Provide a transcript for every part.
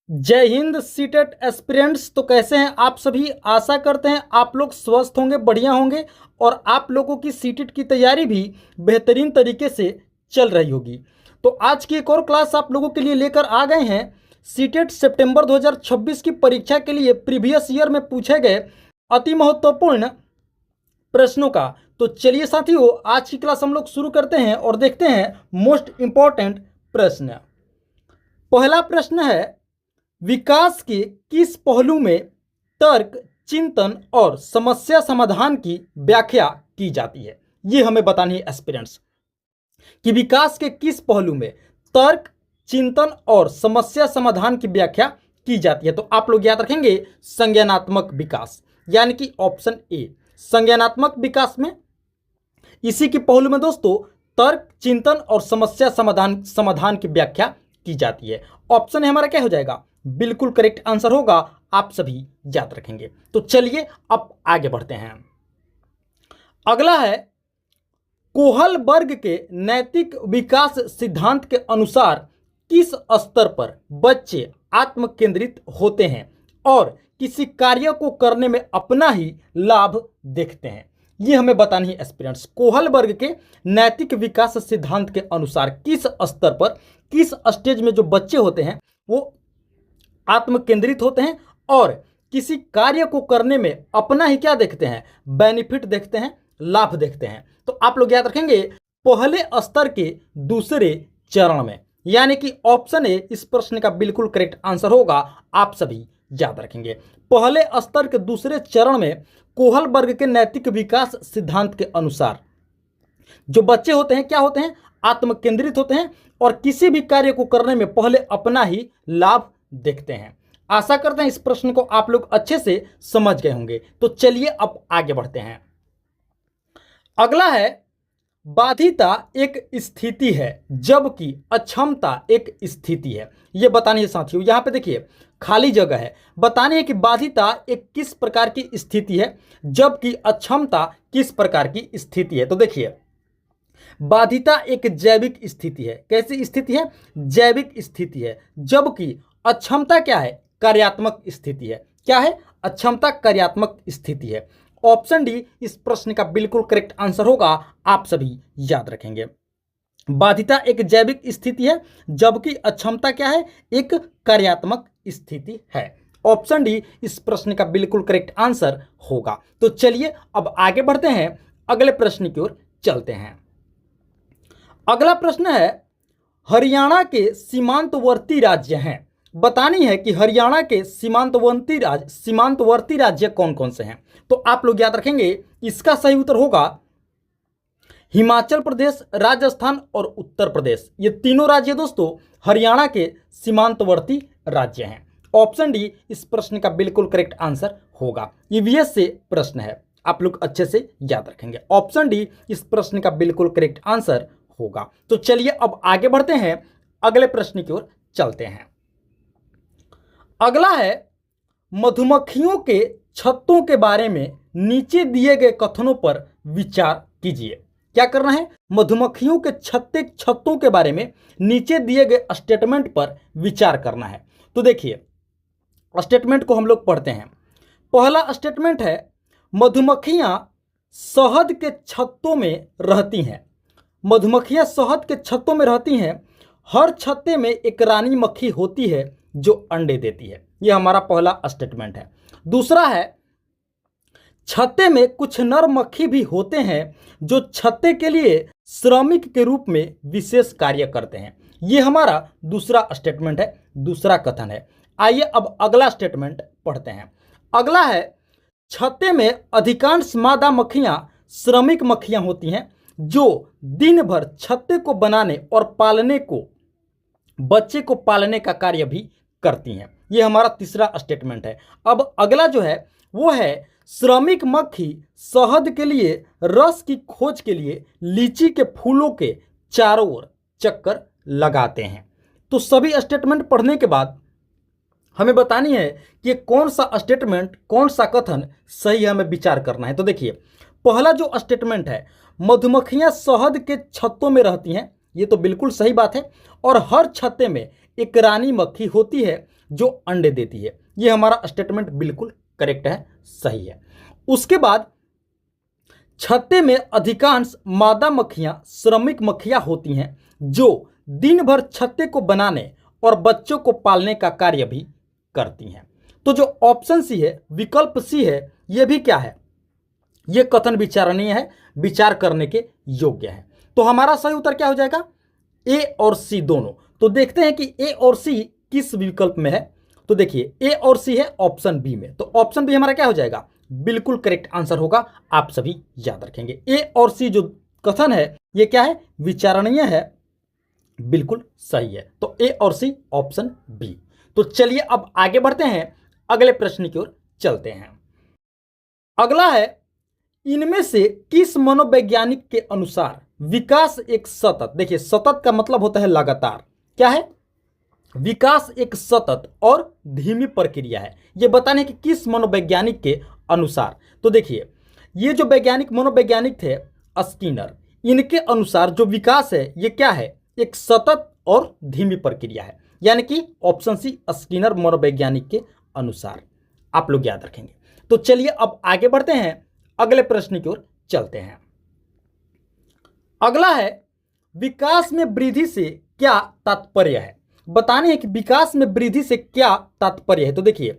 जय Hind CTET aspirants. तो कैसे हैं आप सभी। आशा करते हैं आप लोग स्वस्थ होंगे, बढ़िया होंगे और आप लोगों की सीटेट की तैयारी भी बेहतरीन तरीके से चल रही होगी। तो आज की एक और क्लास आप लोगों के लिए लेकर आ गए हैं सीटेट सितंबर 2026 की परीक्षा के लिए प्रीवियस ईयर में पूछे गए अति महत्वपूर्ण प्रश्नों का। तो चलिए साथियों, आज की क्लास हम लोग शुरू करते हैं और देखते हैं मोस्ट इंपॉर्टेंट प्रश्न। पहला प्रश्न है, विकास के किस पहलू में तर्क, चिंतन और समस्या समाधान की व्याख्या की जाती है। ये हमें बतानी है एस्पिरेंट्स कि विकास के किस पहलू में तर्क, चिंतन और समस्या समाधान की व्याख्या की जाती है। तो आप लोग याद रखेंगे संज्ञानात्मक विकास, यानी कि ऑप्शन ए संज्ञानात्मक विकास में इसी के पहलू में दोस्तों तर्क, चिंतन और समस्या समाधान की व्याख्या की जाती है। ऑप्शन है हमारा क्या हो जाएगा, बिल्कुल करेक्ट आंसर होगा, आप सभी याद रखेंगे। तो चलिए अब आगे बढ़ते हैं। अगला है, कोहलबर्ग के नैतिक विकास सिद्धांत के अनुसार किस स्तर पर बच्चे आत्म केंद्रित होते हैं और किसी कार्य को करने में अपना ही लाभ देखते हैं। ये हमें बतानी है एस्पिरेंट्स। कोहलबर्ग के नैतिक विकास सिद्धांत के अनुसार किस स्तर पर, किस स्टेज में जो बच्चे होते हैं वो आत्म केंद्रित होते हैं और किसी कार्य को करने में अपना ही क्या देखते हैं, बेनिफिट देखते हैं, लाभ देखते हैं। तो आप लोग याद रखेंगे पहले स्तर के दूसरे चरण में, यानी कि ऑप्शन ए इस प्रश्न का बिल्कुल करेक्ट आंसर होगा, आप सभी याद रखेंगे। पहले स्तर के दूसरे चरण में कोहलबर्ग के नैतिक विकास सिद्धांत के अनुसार जो बच्चे होते हैं क्या होते हैं, आत्म केंद्रित होते हैं और किसी भी कार्य को करने में पहले अपना ही लाभ देखते हैं। आशा करते हैं इस प्रश्न को आप लोग अच्छे से समझ गए होंगे। तो चलिए अब आगे बढ़ते हैं। अगला है, बाधिता एक स्थिति है जबकि अक्षमता एक स्थिति है। यह बतानी है साथियों। यहां पे देखिए खाली जगह है, बतानी है कि बाधिता एक किस प्रकार की स्थिति है जबकि अक्षमता किस प्रकार की स्थिति है। तो देखिए बाधिता एक जैविक स्थिति है। कैसी स्थिति है, जैविक स्थिति है, जबकि अक्षमता क्या है, कार्यात्मक स्थिति है। क्या है, अक्षमता कार्यात्मक स्थिति है। ऑप्शन डी इस प्रश्न का बिल्कुल करेक्ट आंसर होगा, आप सभी याद रखेंगे। बाधिता एक जैविक स्थिति है जबकि अक्षमता क्या है, एक कार्यात्मक स्थिति है। ऑप्शन डी इस प्रश्न का बिल्कुल करेक्ट आंसर होगा। तो चलिए अब आगे बढ़ते हैं, अगले प्रश्न की ओर चलते हैं। अगला प्रश्न है, हरियाणा के सीमांतवर्ती राज्य हैं। बतानी है कि हरियाणा के सीमांतवर्ती राज्य कौन कौन से हैं। तो आप लोग याद रखेंगे इसका सही उत्तर होगा हिमाचल प्रदेश, राजस्थान और उत्तर प्रदेश। ये तीनों राज्य दोस्तों हरियाणा के सीमांतवर्ती राज्य हैं। ऑप्शन डी इस प्रश्न का बिल्कुल करेक्ट आंसर होगा। ईवीएस से प्रश्न है, आप लोग अच्छे से याद रखेंगे। ऑप्शन डी इस प्रश्न का बिल्कुल करेक्ट आंसर होगा। तो चलिए अब आगे बढ़ते हैं, अगले प्रश्न की ओर चलते हैं। अगला है, मधुमक्खियों के छत्तों के बारे में नीचे दिए गए कथनों पर विचार कीजिए। क्या करना है, मधुमक्खियों के छत्तों के बारे में नीचे दिए गए स्टेटमेंट पर विचार करना है। तो देखिए स्टेटमेंट को हम लोग पढ़ते हैं। पहला स्टेटमेंट है, मधुमक्खियां शहद के छत्तों में रहती हैं। मधुमक्खियां शहद के छत्तों में रहती हैं। हर छत्ते में एक रानी मक्खी होती है जो अंडे देती है। यह हमारा पहला स्टेटमेंट है। दूसरा है, छत्ते में कुछ नर मक्खी भी होते हैं जो छत्ते के लिए श्रमिक के रूप में विशेष कार्य करते हैं। यह हमारा दूसरा स्टेटमेंट है, दूसरा कथन है। आइए अब अगला स्टेटमेंट पढ़ते हैं। अगला है, छत्ते में अधिकांश मादा मक्खियां श्रमिक मक्खियां होती हैं जो दिन भर छत्ते को बनाने और पालने को, बच्चे को पालने का कार्य भी करती हैं। यह हमारा तीसरा स्टेटमेंट है। अब अगला जो है वो है, श्रमिक मक्खी शहद के लिए रस की खोज के लिए लीची के फूलों के चारों ओर चक्कर लगाते हैं। तो सभी स्टेटमेंट पढ़ने के बाद हमें बतानी है कि कौन सा स्टेटमेंट, कौन सा कथन सही है, हमें विचार करना है। तो देखिए पहला जो स्टेटमेंट है, मधुमक्खियां शहद के छत्तों में रहती हैं, ये तो बिल्कुल सही बात है। और हर छत्ते में एक रानी मक्खी होती है जो अंडे देती है। ये हमारा स्टेटमेंट बिल्कुल करेक्ट है, सही है। उसके बाद छत्ते में अधिकांश मादा मक्खियां श्रमिक मक्खियां होती हैं जो दिन भर छत्ते को बनाने और बच्चों को पालने का कार्य भी करती हैं। तो जो ऑप्शन सी है, विकल्प सी है, यह भी क्या है, यह कथन विचारणीय है, विचार करने के योग्य है। तो हमारा सही उत्तर क्या हो जाएगा, ए और सी दोनों। तो देखते हैं कि ए और सी किस विकल्प में है। तो देखिए ए और सी है ऑप्शन बी में, तो ऑप्शन बी हमारा क्या हो जाएगा, बिल्कुल करेक्ट आंसर होगा। आप सभी याद रखेंगे ए और सी जो कथन है ये क्या है, विचारणीय है, बिल्कुल सही है। तो ए और सी ऑप्शन बी। तो चलिए अब आगे बढ़ते हैं, अगले प्रश्न की ओर चलते हैं। अगला है, इनमें से किस मनोवैज्ञानिक के अनुसार विकास एक सतत, देखिए सतत का मतलब होता है लगातार, क्या है, विकास एक सतत और धीमी प्रक्रिया है। यह बताने कि किस मनोवैज्ञानिक के अनुसार। तो देखिए ये जो वैज्ञानिक मनोवैज्ञानिक थे स्किनर, इनके अनुसार जो विकास है ये क्या है, एक सतत और धीमी प्रक्रिया है। यानी कि ऑप्शन सी स्किनर मनोवैज्ञानिक के अनुसार, आप लोग याद रखेंगे। तो चलिए अब आगे बढ़ते हैं, अगले प्रश्न की ओर चलते हैं। अगला है, विकास में वृद्धि से क्या तात्पर्य है। बताने है कि विकास में वृद्धि से क्या तात्पर्य है। तो देखिए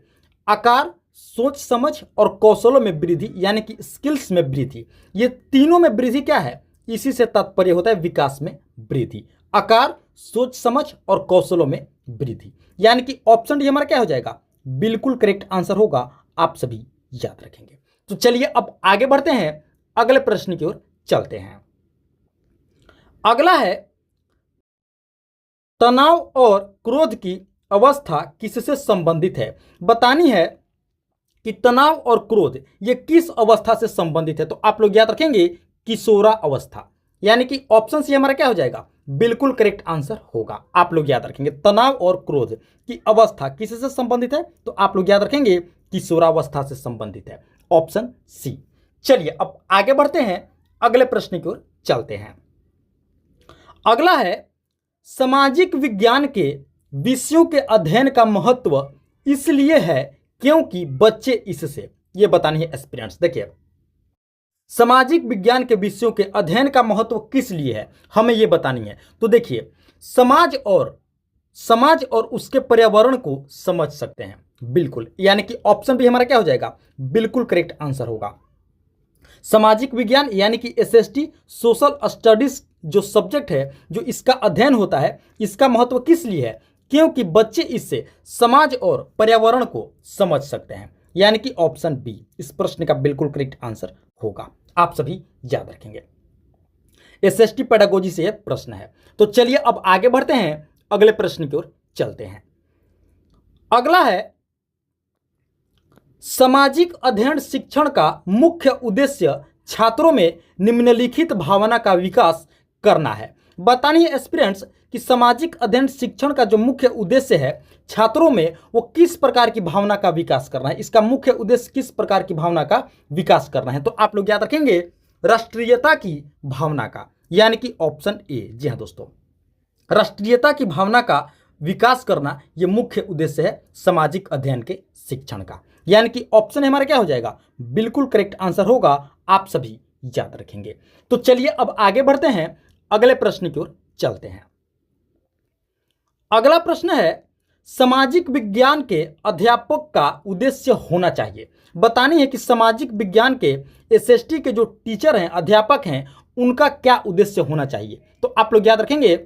आकार, सोच समझ और कौशलों में वृद्धि, यानी कि स्किल्स में वृद्धि, ये तीनों में वृद्धि क्या है, इसी से तात्पर्य होता है विकास में वृद्धि। आकार, सोच समझ और कौशलों में वृद्धि, यानी कि ऑप्शन डी हमारा क्या हो जाएगा, बिल्कुल करेक्ट आंसर होगा। आप सभी याद रखेंगे। तो चलिए अब आगे बढ़ते हैं, अगले प्रश्न की ओर चलते हैं। अगला है, तनाव और क्रोध की अवस्था किससे संबंधित है। बतानी है कि तनाव और क्रोध ये किस अवस्था से संबंधित है। तो आप लोग याद रखेंगे किशोरा अवस्था, यानी कि ऑप्शन सी हमारा क्या हो जाएगा, बिल्कुल करेक्ट आंसर होगा। आप लोग याद रखेंगे तनाव और क्रोध की अवस्था किससे संबंधित है, तो आप लोग याद रखेंगे किशोरावस्था से संबंधित है, ऑप्शन सी। चलिए अब आगे बढ़ते हैं, अगले प्रश्न की ओर चलते हैं। अगला है, सामाजिक विज्ञान के विषयों के अध्ययन का महत्व इसलिए है क्योंकि बच्चे इससे, ये बतानी है एस्पिरेंट्स। देखिए सामाजिक विज्ञान के विषयों के अध्ययन का महत्व किस लिए है, हमें यह बतानी है। तो देखिए समाज और उसके पर्यावरण को समझ सकते हैं, बिल्कुल, यानी कि ऑप्शन भी हमारा क्या हो जाएगा, बिल्कुल करेक्ट आंसर होगा। सामाजिक विज्ञान यानी कि एसएसटी, सोशल स्टडीज जो सब्जेक्ट है, जो इसका अध्ययन होता है, इसका महत्व किस लिए है, क्योंकि बच्चे इससे समाज और पर्यावरण को समझ सकते हैं, यानी कि ऑप्शन बी इस प्रश्न का बिल्कुल करेक्ट आंसर होगा। आप सभी याद रखेंगे, एसएसटी पेडागोजी से यह प्रश्न है। तो चलिए अब आगे बढ़ते हैं, अगले प्रश्न की ओर चलते हैं। अगला है, सामाजिक अध्ययन शिक्षण का मुख्य उद्देश्य छात्रों में निम्नलिखित भावना का विकास करना है। बतानी है एस्पिरेंट्स कि सामाजिक अध्ययन शिक्षण का जो मुख्य उद्देश्य है छात्रों में, वो किस प्रकार की भावना का विकास करना है, इसका मुख्य उद्देश्य किस प्रकार की भावना का विकास करना है। तो आप लोग याद रखेंगे राष्ट्रीयता की भावना का, यानी कि ऑप्शन ए। जी हाँ दोस्तों, राष्ट्रीयता की भावना का विकास करना ये मुख्य उद्देश्य है सामाजिक अध्ययन के शिक्षण का, यानी कि ऑप्शन हमारा क्या हो जाएगा, बिल्कुल करेक्ट आंसर होगा। आप सभी याद रखेंगे। तो चलिए अब आगे बढ़ते हैं, अगले प्रश्न की ओर चलते हैं। अगला प्रश्न है, सामाजिक विज्ञान के अध्यापक का उद्देश्य होना चाहिए। बतानी है कि सामाजिक विज्ञान के एसएसटी के जो टीचर हैं, अध्यापक हैं, उनका क्या उद्देश्य होना चाहिए। तो आप लोग याद रखेंगे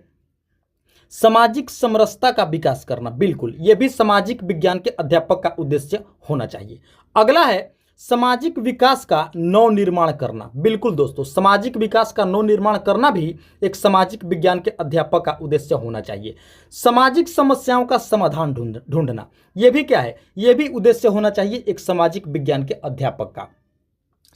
सामाजिक समरसता का विकास करना, बिल्कुल यह भी सामाजिक विज्ञान के अध्यापक का उद्देश्य होना चाहिए। अगला है, सामाजिक विकास का नवनिर्माण करना, बिल्कुल दोस्तों सामाजिक विकास का नवनिर्माण करना भी एक सामाजिक विज्ञान के अध्यापक का उद्देश्य होना चाहिए। सामाजिक समस्याओं का समाधान ढूंढना, यह भी क्या है, यह भी उद्देश्य होना चाहिए एक सामाजिक विज्ञान के अध्यापक का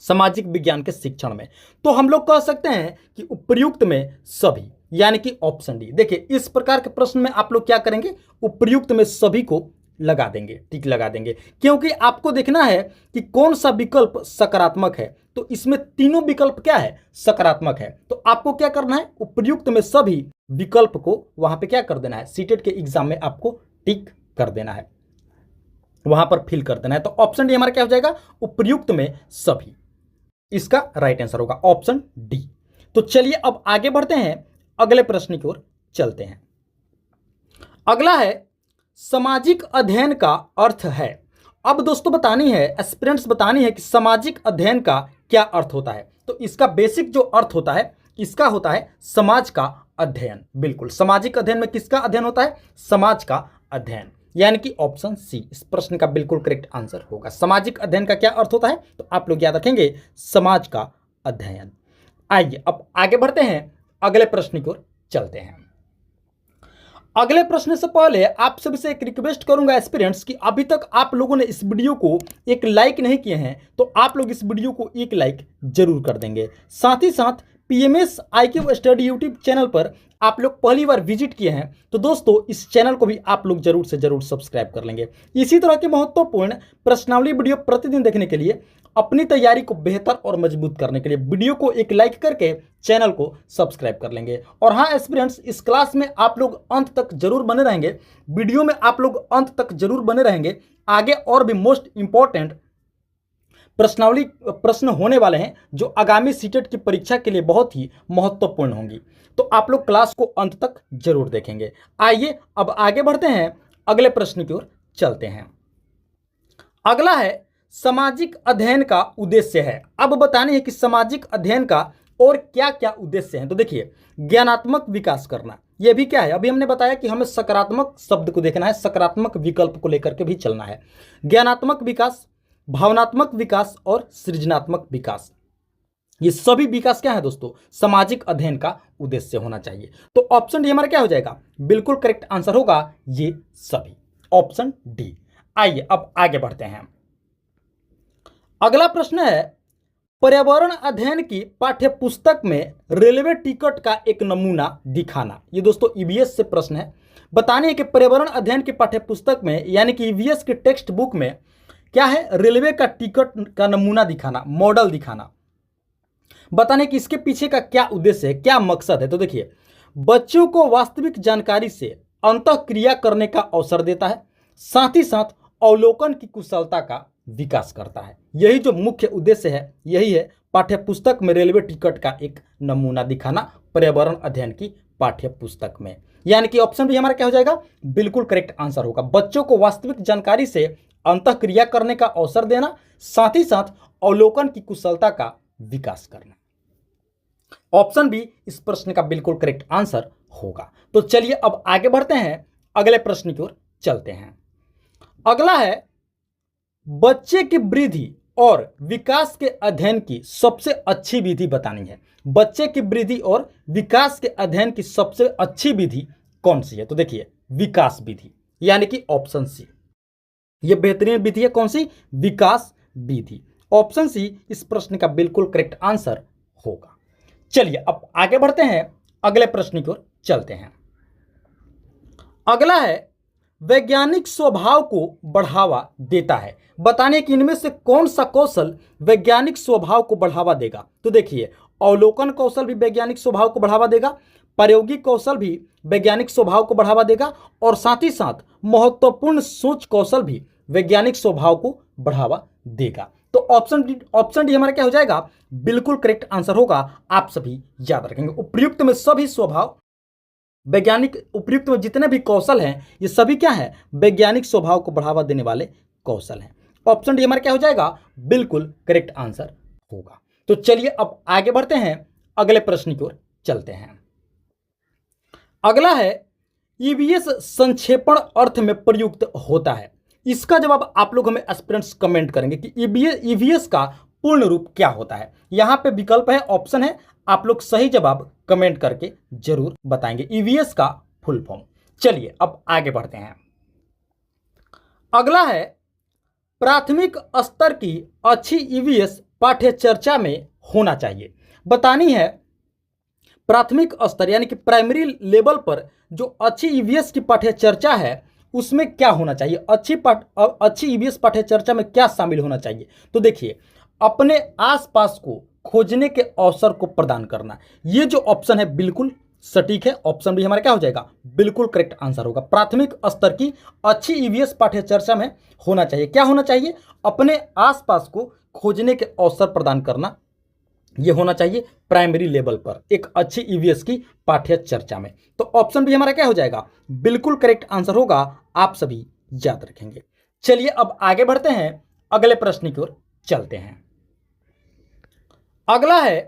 सामाजिक विज्ञान के शिक्षण में। तो हम लोग कह सकते हैं कि उपर्युक्त में सभी, यानी कि ऑप्शन डी। देखिए इस प्रकार के प्रश्न में आप लोग क्या करेंगे, उपर्युक्त में सभी को लगा देंगे, टिक लगा देंगे, क्योंकि आपको देखना है कि कौन सा विकल्प सकारात्मक है। तो इसमें तीनों विकल्प क्या है, सकारात्मक है। तो आपको क्या करना है, उपर्युक्त में सभी विकल्प को वहां पे क्या कर देना है, सीटेट के एग्जाम में आपको टिक कर देना है, वहां पर फिल कर देना है। तो ऑप्शन डी हमारा क्या हो जाएगा, उपर्युक्त में सभी। इसका राइट आंसर होगा ऑप्शन डी। तो चलिए अब आगे बढ़ते हैं, अगले प्रश्न की ओर चलते हैं। अगला है सामाजिक अध्ययन का अर्थ है। अब दोस्तों बतानी है, एस्पिरेंट्स बतानी है कि सामाजिक अध्ययन का क्या अर्थ होता है। तो इसका बेसिक जो अर्थ होता है, इसका होता है समाज का अध्ययन। बिल्कुल, सामाजिक अध्ययन में किसका अध्ययन होता है, समाज का अध्ययन, यानी कि ऑप्शन सी इस प्रश्न का बिल्कुल करेक्ट आंसर होगा। सामाजिक अध्ययन का क्या अर्थ होता है, तो आप लोग याद रखेंगे समाज का अध्ययन। आइए अब आगे बढ़ते हैं, अगले प्रश्न की ओर चलते हैं। अगले प्रश्न से पहले आप सभी से एक रिक्वेस्ट करूंगा एस्पिरेंट्स कि अभी तक आप लोगों ने इस वीडियो को एक लाइक नहीं किए हैं, तो आप लोग इस वीडियो को एक लाइक जरूर कर देंगे। साथ ही साथ PMS IQ study YouTube channel पर आप लोग पहली बार विजिट किए हैं, तो दोस्तों इस चैनल को भी आप लोग जरूर से जरूर सब्सक्राइब कर लेंगे। इसी तरह के महत्वपूर्ण प्रश्नावली वीडियो प्रतिदिन देखने के लिए, अपनी तैयारी को बेहतर और मजबूत करने के लिए वीडियो को एक लाइक करके चैनल को सब्सक्राइब कर लेंगे। और हाँ एस्पिरेंट्स, इस क्लास में आप लोग अंत तक जरूर बने रहेंगे, वीडियो में आप लोग अंत तक जरूर बने रहेंगे। आगे और भी मोस्ट इंपॉर्टेंट प्रश्नावली प्रश्न होने वाले हैं, जो आगामी सीटेट की परीक्षा के लिए बहुत ही महत्वपूर्ण होंगी, तो आप लोग क्लास को अंत तक जरूर देखेंगे। आइए अब आगे बढ़ते हैं, अगले प्रश्न की ओर चलते हैं। अगला है सामाजिक अध्ययन का उद्देश्य है। अब बताने है कि सामाजिक अध्ययन का और क्या क्या उद्देश्य हैं। तो देखिए, ज्ञानात्मक विकास करना, यह भी क्या है, अभी हमने बताया कि हमें सकारात्मक शब्द को देखना है, सकारात्मक विकल्प को लेकर के भी चलना है। ज्ञानात्मक विकास, भावनात्मक विकास और सृजनात्मक विकास, ये सभी विकास क्या है दोस्तों, सामाजिक अध्ययन का उद्देश्य होना चाहिए। तो ऑप्शन डी हमारा क्या हो जाएगा, बिल्कुल करेक्ट आंसर होगा ये सभी, ऑप्शन डी। आइए अब आगे बढ़ते हैं। अगला प्रश्न है, पर्यावरण अध्ययन की पाठ्य पुस्तक में रेलवे टिकट का एक नमूना दिखाना। ये दोस्तों ईवीएस से प्रश्न है। बताने है कि पर्यावरण अध्ययन की पाठ्य पुस्तक में, यानी कि ईवीएस के टेक्स्ट बुक में क्या है, रेलवे का टिकट का नमूना दिखाना, मॉडल दिखाना। बताने कि इसके पीछे का क्या उद्देश्य है, क्या मकसद है। तो देखिए, बच्चों को वास्तविक जानकारी से अंतःक्रिया करने का अवसर देता है, साथ ही साथ अवलोकन की कुशलता का विकास करता है। यही जो मुख्य उद्देश्य है, यही है पाठ्य पुस्तक में रेलवे टिकट का एक नमूना दिखाना, पर्यावरण अध्ययन की पाठ्य पुस्तक में। यानी कि ऑप्शन भी हमारा क्या हो जाएगा, बिल्कुल करेक्ट आंसर होगा। बच्चों को वास्तविक जानकारी से अंतःक्रिया करने का अवसर देना, साथ ही साथ अवलोकन की कुशलता का विकास करना। ऑप्शन बी इस प्रश्न का बिल्कुल करेक्ट आंसर होगा। तो चलिए अब आगे बढ़ते हैं, अगले प्रश्न की ओर चलते हैं। अगला है, बच्चे की वृद्धि और विकास के अध्ययन की सबसे अच्छी विधि बतानी है। बच्चे की वृद्धि और विकास के अध्ययन की सबसे अच्छी विधि कौन सी है। तो देखिए, विकास विधि, यानी कि ऑप्शन सी, यह बेहतरीन विधि है। कौन सी, विकास विधि। ऑप्शन सी इस प्रश्न का बिल्कुल करेक्ट आंसर होगा। चलिए अब आगे बढ़ते हैं, अगले प्रश्न की ओर चलते हैं। अगला है, वैज्ञानिक स्वभाव को बढ़ावा देता है। बताने कि इनमें से कौन सा कौशल वैज्ञानिक स्वभाव को बढ़ावा देगा। तो देखिए, अवलोकन कौशल भी वैज्ञानिक स्वभाव को बढ़ावा देगा, प्रायोगिक कौशल भी वैज्ञानिक स्वभाव को बढ़ावा देगा, और साथ ही साथ महत्वपूर्ण सोच कौशल भी वैज्ञानिक स्वभाव को बढ़ावा देगा। तो ऑप्शन डी हमारा क्या हो जाएगा, बिल्कुल करेक्ट आंसर होगा। आप सभी याद रखेंगे, उपयुक्त में सभी स्वभाव वैज्ञानिक, उपयुक्त में जितने भी कौशल हैं, ये सभी क्या है, वैज्ञानिक स्वभाव को बढ़ावा देने वाले कौशल हैं। ऑप्शन डी हमारा क्या हो जाएगा, बिल्कुल करेक्ट आंसर होगा। तो चलिए अब आगे बढ़ते हैं, अगले प्रश्न की ओर चलते हैं। अगला है, ईवीएस संक्षेपण अर्थ में प्रयुक्त होता है। इसका जवाब आप लोग हमें एस्पिरेंट्स कमेंट करेंगे कि ईवीएस का पूर्ण रूप क्या होता है। यहां पे विकल्प है, ऑप्शन है, आप लोग सही जवाब कमेंट करके जरूर बताएंगे ईवीएस का फुल फॉर्म। चलिए अब आगे बढ़ते हैं। अगला है, प्राथमिक स्तर की अच्छी ईवीएस पाठ्य चर्चा में होना चाहिए। बतानी है प्राथमिक स्तर यानी कि प्राइमरी लेवल पर जो अच्छी ईवीएस की पाठ्य चर्चा है, उसमें क्या होना चाहिए, अच्छी ईवीएस पाठ्य चर्चा में क्या शामिल होना चाहिए। तो देखिए, अपने आसपास को खोजने के अवसर को प्रदान करना, ये जो ऑप्शन है बिल्कुल सटीक है। ऑप्शन भी हमारा क्या हो जाएगा, बिल्कुल करेक्ट आंसर होगा। प्राथमिक स्तर की अच्छी ईवीएस पाठ्य चर्चा में होना चाहिए, क्या होना चाहिए, अपने आसपास को खोजने के अवसर प्रदान करना, ये होना चाहिए प्राइमरी लेवल पर एक अच्छी ईवीएस की पाठ्य चर्चा में। तो ऑप्शन भी हमारा क्या हो जाएगा, बिल्कुल करेक्ट आंसर होगा, आप सभी याद रखेंगे। चलिए अब आगे बढ़ते हैं, अगले प्रश्न की ओर चलते हैं। अगला है,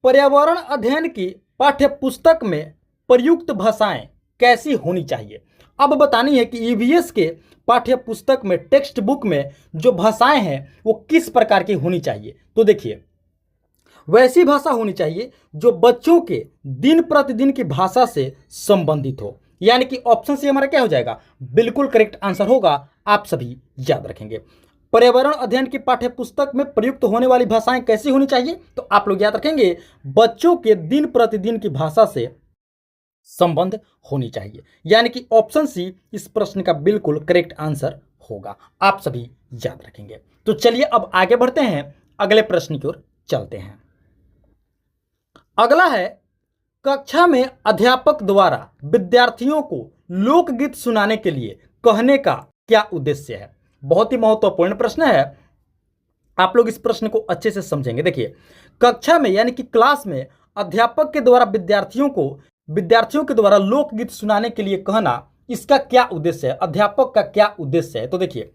पर्यावरण अध्ययन की पाठ्य पुस्तक में प्रयुक्त भाषाएं कैसी होनी चाहिए। अब बतानी है कि ईवीएस के पाठ्य पुस्तक में, टेक्स्ट बुक में जो भाषाएं हैं वो किस प्रकार की होनी चाहिए। तो देखिए, वैसी भाषा होनी चाहिए जो बच्चों के दिन प्रतिदिन की भाषा से संबंधित हो, यानी कि ऑप्शन से हमारा क्या हो जाएगा, बिल्कुल करेक्ट आंसर होगा, आप सभी याद रखेंगे। पर्यावरण अध्ययन की पाठ्य पुस्तक में प्रयुक्त होने वाली भाषाएं कैसी होनी चाहिए, तो आप लोग याद रखेंगे, बच्चों के दिन प्रतिदिन की भाषा से संबंध होनी चाहिए, यानी कि ऑप्शन सी इस प्रश्न का बिल्कुल करेक्ट आंसर होगा, आप सभी याद रखेंगे। तो चलिए अब आगे बढ़ते हैं, अगले प्रश्न की ओर चलते हैं। अगला है, कक्षा में अध्यापक द्वारा विद्यार्थियों को लोकगीत सुनाने के लिए कहने का क्या उद्देश्य है। बहुत ही महत्वपूर्ण प्रश्न है, आप लोग इस प्रश्न को अच्छे से समझेंगे। देखिए, कक्षा में यानी कि क्लास में अध्यापक के द्वारा विद्यार्थियों के द्वारा लोकगीत सुनाने के लिए कहना, इसका क्या उद्देश्य है, अध्यापक का क्या उद्देश्य है। तो देखिए,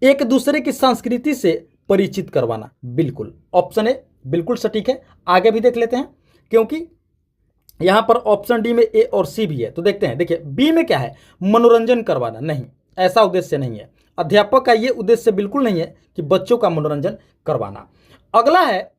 एक दूसरे की संस्कृति से परिचित करवाना, बिल्कुल ऑप्शन ए बिल्कुल सटीक है। आगे भी देख लेते हैं, क्योंकि यहां पर ऑप्शन डी में ए और सी भी है। तो देखते हैं, देखिए बी में क्या है, मनोरंजन करवाना, नहीं, ऐसा उद्देश्य नहीं है। अध्यापक का यह उद्देश्य बिल्कुल नहीं है कि बच्चों का मनोरंजन करवाना। अगला है,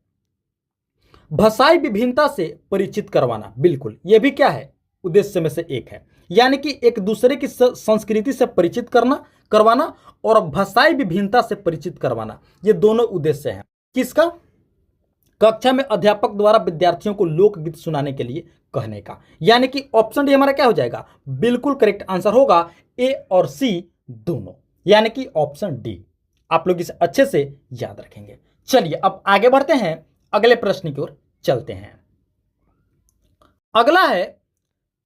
भाषाई विभिन्नता से परिचित करवाना, बिल्कुल यह भी क्या है, उद्देश्य में से एक है, यानी कि एक दूसरे की संस्कृति से परिचित करवाना और भाषाई विभिन्नता से परिचित करवाना, ये दोनों उद्देश्य हैं किसका, कक्षा में अध्यापक द्वारा विद्यार्थियों को लोकगीत सुनाने के लिए कहने का, यानी कि ऑप्शन डी हमारा क्या हो जाएगा, बिल्कुल करेक्ट आंसर होगा, ए और सी दोनों, यानी कि ऑप्शन डी। आप लोग इसे अच्छे से याद रखेंगे। चलिए अब आगे बढ़ते हैं, अगले प्रश्न की ओर चलते हैं। अगला है,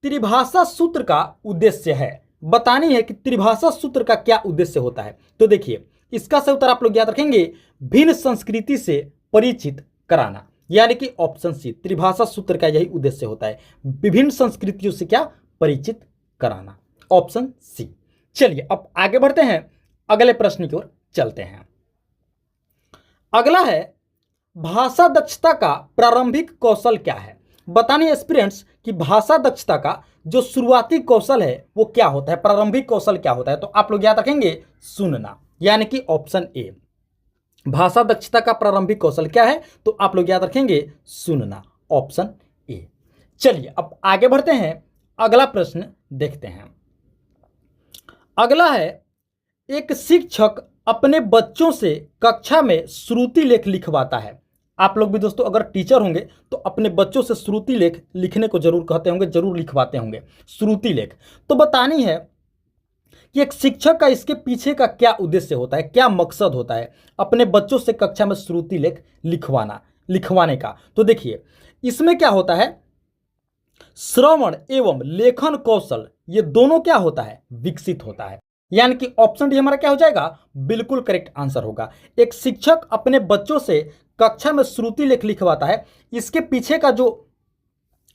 त्रिभाषा सूत्र का उद्देश्य है, बतानी है कि त्रिभाषा सूत्र का क्या उद्देश्य होता है। तो देखिए, इसका सही उत्तर आप लोग याद रखेंगे, भिन्न संस्कृति से परिचित कराना, यानी कि ऑप्शन सी, त्रिभाषा सूत्र का यही उद्देश्य होता है, विभिन्न संस्कृतियों से क्या, परिचित कराना, ऑप्शन सी। चलिए अब आगे बढ़ते हैं, अगले प्रश्न की ओर चलते हैं। अगला है, भाषा दक्षता का प्रारंभिक कौशल क्या है। बतानी है स्टूडेंट्स कि भाषा दक्षता का जो शुरुआती कौशल है वो क्या होता है, प्रारंभिक कौशल क्या होता है। तो आप लोग याद रखेंगे, सुनना, यानी कि ऑप्शन ए। भाषा दक्षता का प्रारंभिक कौशल क्या है, तो आप लोग याद रखेंगे, सुनना, ऑप्शन ए। चलिए अब आगे बढ़ते हैं, अगला प्रश्न देखते हैं। अगला है, एक शिक्षक अपने बच्चों से कक्षा में श्रुति लेख लिखवाता है। आप लोग भी दोस्तों अगर टीचर होंगे तो अपने बच्चों से श्रुति लेख लिखने को जरूर कहते होंगे, जरूर लिखवाते होंगे श्रुति लेख। तो बतानी है कि एक शिक्षक का इसके पीछे का क्या उद्देश्य होता है, क्या मकसद होता है अपने बच्चों से कक्षा में श्रुति लेख लिखवाने का। तो देखिए, इसमें क्या होता है, श्रवण एवं लेखन कौशल ये दोनों क्या होता है, विकसित होता है, यानी कि ऑप्शन डी हमारा क्या हो जाएगा, बिल्कुल करेक्ट आंसर होगा। एक शिक्षक अपने बच्चों से कक्षा में श्रुति लेख लिखवाता है, इसके पीछे का जो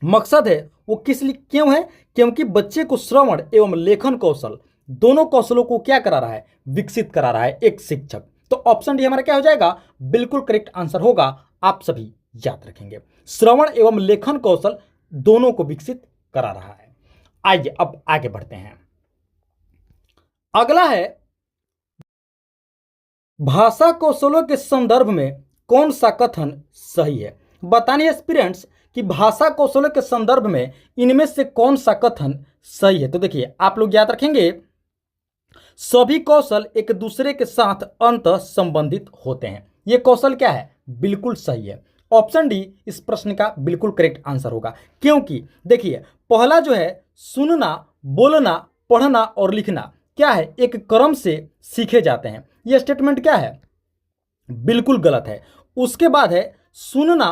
मकसद है वो क्यों है, क्योंकि बच्चे को श्रवण एवं लेखन कौशल दोनों कौशलों को क्या करा रहा है, विकसित करा रहा है एक शिक्षक। तो ऑप्शन डी हमारा क्या हो जाएगा, बिल्कुल करेक्ट आंसर होगा, आप सभी याद रखेंगे, श्रवण एवं लेखन कौशल दोनों को विकसित करा रहा है। आइए अब आगे बढ़ते हैं। अगला है, भाषा कौशलों के संदर्भ में कौन सा कथन सही है। बतानी है स्टूडेंट्स कि भाषा कौशलों के संदर्भ में इनमें से कौन सा कथन सही है। तो देखिए, आप लोग याद रखेंगे, सभी कौशल एक दूसरे के साथ अंत संबंधित होते हैं। यह कौशल क्या है, बिल्कुल सही है, ऑप्शन डी इस प्रश्न का बिल्कुल करेक्ट आंसर होगा। क्योंकि देखिए, पहला जो है सुनना, बोलना पढ़ना और लिखना क्या है, एक क्रम से सीखे जाते हैं। यह स्टेटमेंट क्या है, बिल्कुल गलत है। उसके बाद है सुनना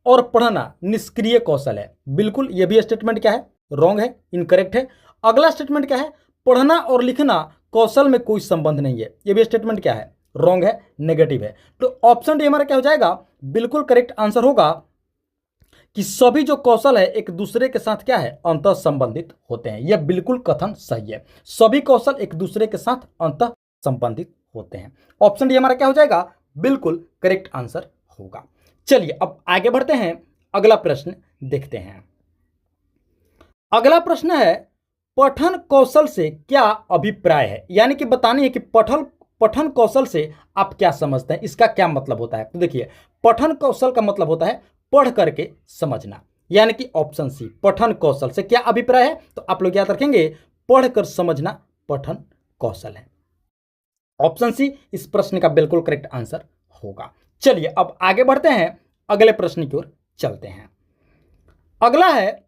और पढ़ना निष्क्रिय कौशल है, बिल्कुल ये भी स्टेटमेंट क्या है, रॉन्ग है, इनकरेक्ट है। अगला स्टेटमेंट क्या है, पढ़ना और लिखना कौशल में कोई संबंध नहीं है, ये भी स्टेटमेंट क्या है, रॉन्ग है, नेगेटिव है। तो ऑप्शन डी हमारा क्या हो जाएगा, बिल्कुल करेक्ट आंसर होगा कि सभी जो कौशल है एक दूसरे के साथ क्या है, अंतः संबंधित होते हैं। यह बिल्कुल कथन सही है, सभी कौशल एक दूसरे के साथ अंतः संबंधित होते हैं। ऑप्शन डी हमारा क्या हो जाएगा, बिल्कुल करेक्ट आंसर होगा। चलिए अब आगे बढ़ते हैं, अगला प्रश्न देखते हैं। अगला प्रश्न है पठन कौशल से क्या अभिप्राय है, यानी कि बतानी है कि पठन कौशल से आप क्या समझते हैं, इसका क्या मतलब होता है। तो देखिए पठन कौशल का मतलब होता है पढ़ करके समझना, यानी कि ऑप्शन सी पठन कौशल से क्या अभिप्राय है, तो आप लोग याद रखेंगे पढ़कर समझना पठन कौशल है। ऑप्शन सी इस प्रश्न का बिल्कुल करेक्ट आंसर होगा। चलिए अब आगे बढ़ते हैं, अगले प्रश्न की ओर चलते हैं। अगला है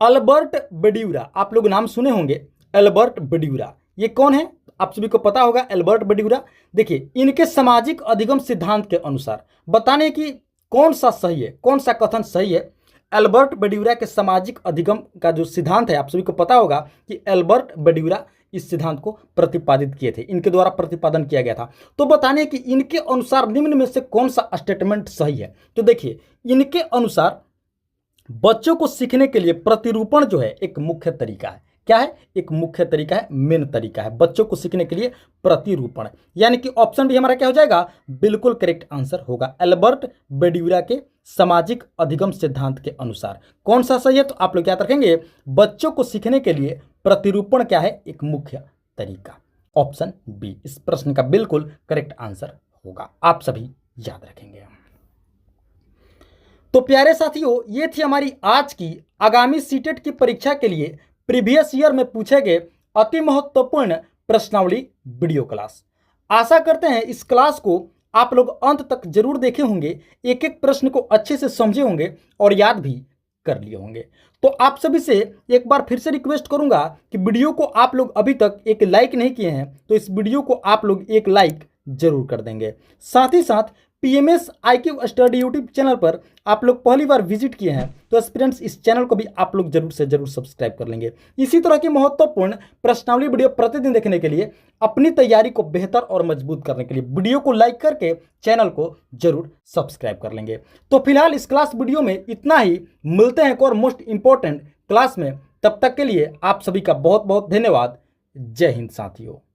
अल्बर्ट बंडूरा, आप लोग नाम सुने होंगे अल्बर्ट बंडूरा। ये कौन है, आप सभी को पता होगा अल्बर्ट बंडूरा। देखिए इनके सामाजिक अधिगम सिद्धांत के अनुसार बताने की कौन सा सही है, कौन सा कथन सही है। अल्बर्ट बंडूरा के सामाजिक अधिगम का जो सिद्धांत है, आप सभी को पता होगा कि अल्बर्ट बंडूरा इस सिद्धांत को प्रतिपादित किए थे, इनके द्वारा प्रतिपादन किया गया था। तो बताने कि इनके अनुसार निम्न में से कौन सा स्टेटमेंट सही है। तो देखिए इनके अनुसार बच्चों को सीखने के लिए प्रतिरूपण जो है एक मुख्य तरीका है, क्या है, एक मुख्य तरीका है, मेन तरीका है बच्चों को सीखने के लिए प्रतिरूपण, यानी कि ऑप्शन भी हमारा क्या हो जाएगा, बिल्कुल करेक्ट आंसर होगा। अल्बर्ट बंडूरा के सामाजिक अधिगम सिद्धांत के अनुसार कौन सा सही है, तो आप लोग याद रखेंगे बच्चों को सीखने के लिए प्रतिरूपण क्या है, एक मुख्य तरीका। ऑप्शन बी इस प्रश्न का बिल्कुल करेक्ट आंसर होगा, आप सभी याद रखेंगे। तो प्यारे साथियों ये थी हमारी आज की आगामी सीटेट की परीक्षा के लिए प्रीवियस ईयर में पूछे गए अति महत्वपूर्ण प्रश्नावली वीडियो क्लास। आशा करते हैं इस क्लास को आप लोग अंत तक जरूर देखे होंगे, एक एक प्रश्न को अच्छे से समझे होंगे और याद भी कर लिए होंगे। तो आप सभी से एक बार फिर से रिक्वेस्ट करूंगा कि वीडियो को आप लोग अभी तक एक लाइक नहीं किए हैं तो इस वीडियो को आप लोग एक लाइक जरूर कर देंगे। साथ ही साथ PMS IQ study YouTube channel पर आप लोग पहली बार विजिट किए हैं तो एस्पिरेंट्स इस चैनल को भी आप लोग जरूर से जरूर सब्सक्राइब कर लेंगे। इसी तरह की महत्वपूर्ण प्रश्नावली वीडियो प्रतिदिन देखने के लिए, अपनी तैयारी को बेहतर और मजबूत करने के लिए वीडियो को लाइक करके चैनल को जरूर सब्सक्राइब कर लेंगे। तो फिलहाल इस क्लास वीडियो में इतना ही, मिलते हैं एक और मोस्ट इंपॉर्टेंट क्लास में, तब तक के लिए आप सभी का बहुत बहुत धन्यवाद। जय हिंद साथियों।